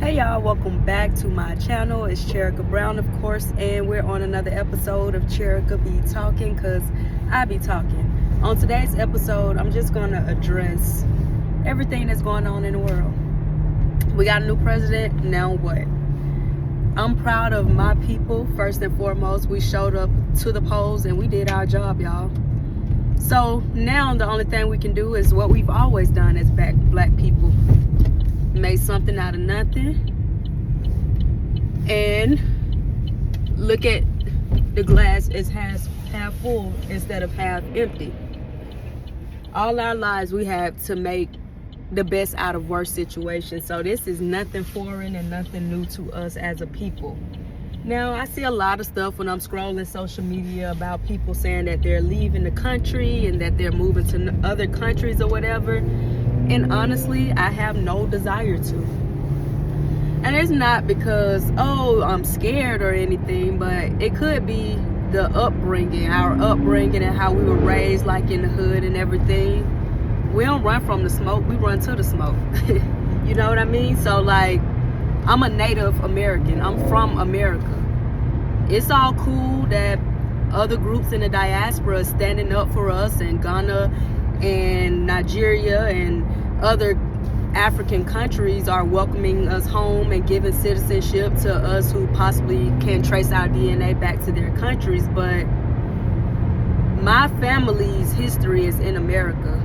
Hey y'all, welcome back to my channel. It's Cherika Brown, of course, and we're on another episode of Cherika Be Talking, because I be talking. On today's episode, I'm just going to address everything that's going on in the world. We got a new president, now what? I'm proud of my people, first and foremost. We showed up to the polls and we did our job, y'all. So now the only thing we can do is what we've always done as black people. Made something out of nothing and look at the glass as half full instead of half empty. All our lives we have to make the best out of worst situations, so this is nothing foreign and nothing new to us as a people. Now, I see a lot of stuff when I'm scrolling social media about people saying that they're leaving the country and that they're moving to other countries or whatever. And honestly, I have no desire to. And it's not because, I'm scared or anything, but it could be the upbringing, our upbringing and how we were raised, like in the hood and everything. We don't run from the smoke, we run to the smoke. You know what I mean? So like, I'm a Native American, I'm from America. It's all cool that other groups in the diaspora are standing up for us, and Ghana and Nigeria and other African countries are welcoming us home and giving citizenship to us who possibly can trace our DNA back to their countries. But my family's history is in America,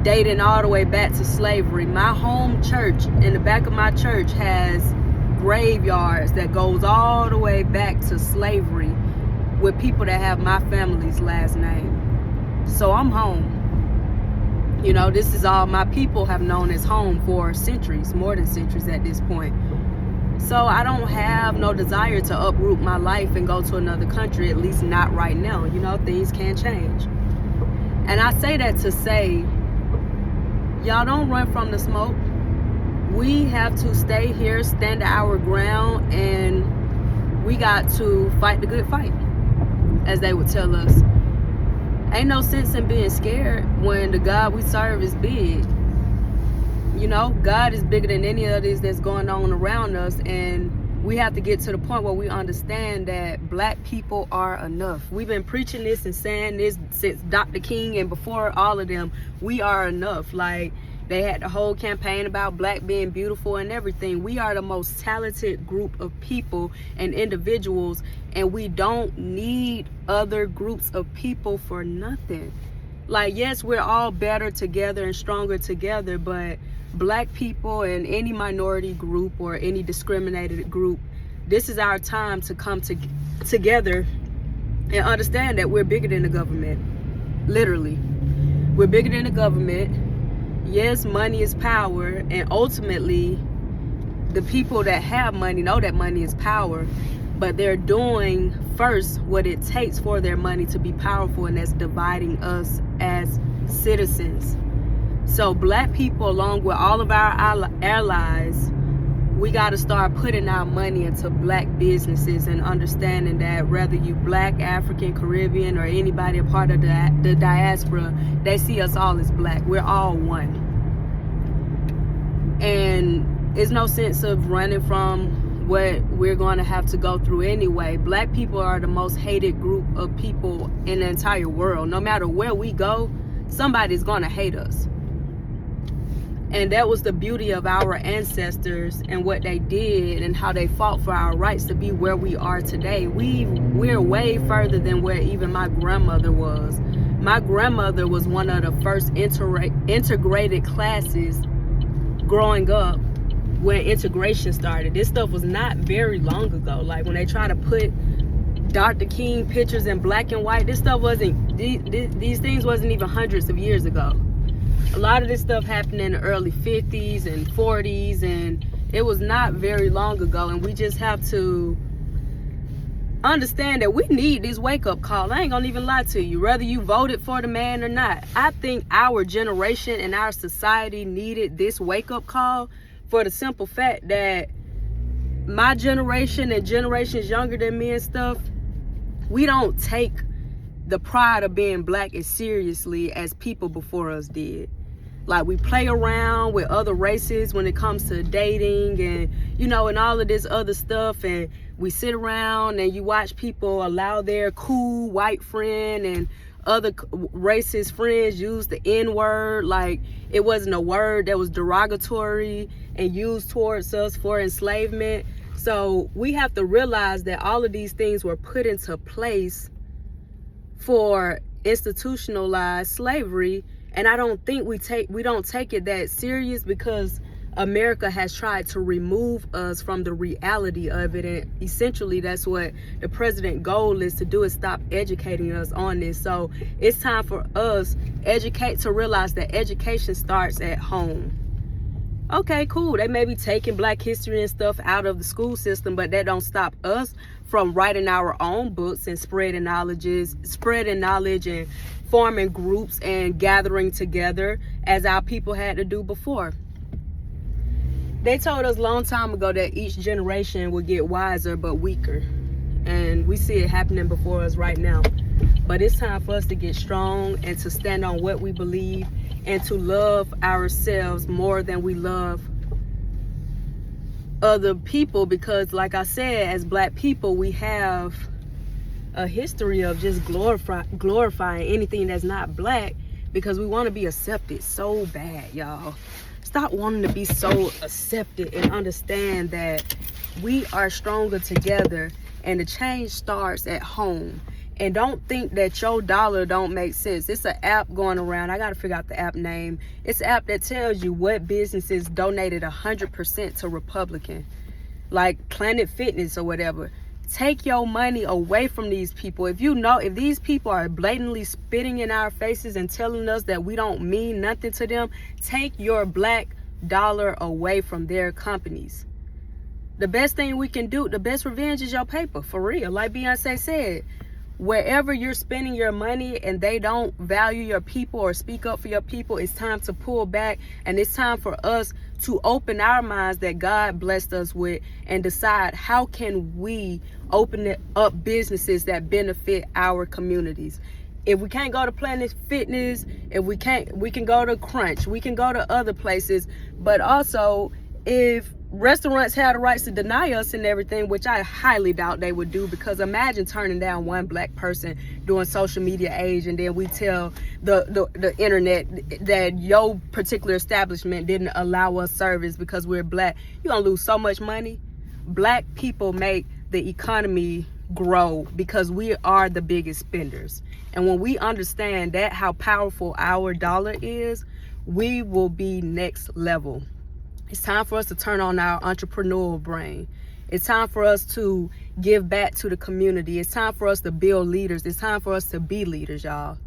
dating all the way back to slavery. My home church, in the back of my church, has graveyards that goes all the way back to slavery with people that have my family's last name. So I'm home. You know, this is all my people have known as home for centuries, more than centuries at this point. So I don't have no desire to uproot my life and go to another country, at least not right now. You know, things can change. And I say that to say, y'all don't run from the smoke. We have to stay here, stand our ground, and we got to fight the good fight, as they would tell us. Ain't no sense in being scared when the God we serve is big. You know, God is bigger than any of this that's going on around us, and we have to get to the point where we understand that black people are enough. We've been preaching this and saying this since Dr. King and before all of them. We are enough. Like, they had the whole campaign about black being beautiful and everything. We are the most talented group of people and individuals, and we don't need other groups of people for nothing. Like, yes, we're all better together and stronger together, but black people and any minority group or any discriminated group, this is our time to come together and understand that we're bigger than the government. Literally, we're bigger than the government. Yes, money is power, and ultimately the people that have money know that money is power, but they're doing first what it takes for their money to be powerful, and that's dividing us as citizens. So black people, along with all of our allies, we got to start putting our money into black businesses and understanding that whether you black, African, Caribbean, or anybody a part of the diaspora, they see us all as black. We're all one. And it's no sense of running from what we're going to have to go through anyway. Black people are the most hated group of people in the entire world. No matter where we go, somebody's going to hate us. And that was the beauty of our ancestors and what they did and how they fought for our rights to be where we are today. We're way further than where even my grandmother was. My grandmother was one of the first integrated classes growing up when integration started. This stuff was not very long ago. Like, when they try to put Dr. King pictures in black and white, this stuff wasn't, these things wasn't even hundreds of years ago. A lot of this stuff happened in the early 50s and 40s, and it was not very long ago. And we just have to understand that we need this wake-up call. I ain't gonna even lie to you, whether you voted for the man or not. I think our generation and our society needed this wake-up call for the simple fact that my generation and generations younger than me and stuff, we don't take the pride of being black as seriously as people before us did. Like, we play around with other races when it comes to dating and, you know, and all of this other stuff. And we sit around and you watch people allow their cool white friend and other racist friends use the N-word like it wasn't a word that was derogatory and used towards us for enslavement. So we have to realize that all of these things were put into place for institutionalized slavery. And I don't think we don't take it that serious, because America has tried to remove us from the reality of it. And essentially that's what the president's goal is to do, is stop educating us on this. So it's time for us to realize that education starts at home. Okay, cool. They may be taking Black history and stuff out of the school system, but that don't stop us from writing our own books and spreading knowledge and forming groups and gathering together as our people had to do before. They told us a long time ago that each generation would get wiser but weaker. And we see it happening before us right now. But it's time for us to get strong and to stand on what we believe and to love ourselves more than we love other people. Because like I said, as Black people, we have a history of just glorifying anything that's not Black, because we want to be accepted so bad, y'all. Stop wanting to be so accepted and understand that we are stronger together, and the change starts at home. And don't think that your dollar don't make sense. It's an app going around. I got to figure out the app name. It's an app that tells you what businesses donated 100% to Republican, like Planet Fitness or whatever. Take your money away from these people. If these people are blatantly spitting in our faces and telling us that we don't mean nothing to them, take your Black dollar away from their companies. The best thing we can do, the best revenge is your paper, for real. Like Beyonce said, wherever you're spending your money and they don't value your people or speak up for your people, it's time to pull back. And it's time for us to open our minds that God blessed us with and decide how can we open up businesses that benefit our communities. If we can't go to Planet Fitness, we can go to Crunch, we can go to other places. But also, if restaurants have the rights to deny us and everything, which I highly doubt they would do, because imagine turning down one Black person during social media age, and then we tell the internet that your particular establishment didn't allow us service because we're Black. You're gonna lose so much money. Black people make the economy grow because we are the biggest spenders. And when we understand that, how powerful our dollar is, we will be next level. It's time for us to turn on our entrepreneurial brain. It's time for us to give back to the community. It's time for us to build leaders. It's time for us to be leaders, y'all.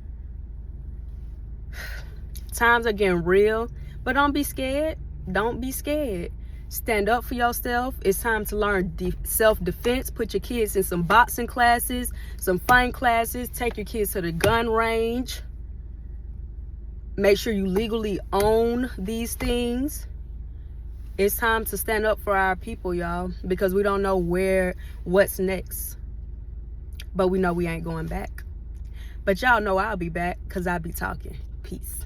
Times are getting real, but don't be scared. Don't be scared. Stand up for yourself. It's time to learn self-defense. Put your kids in some boxing classes, some fighting classes. Take your kids to the gun range. Make sure you legally own these things. It's time to stand up for our people, y'all, because we don't know what's next. But we know we ain't going back. But y'all know I'll be back, because I'll be talking. Peace.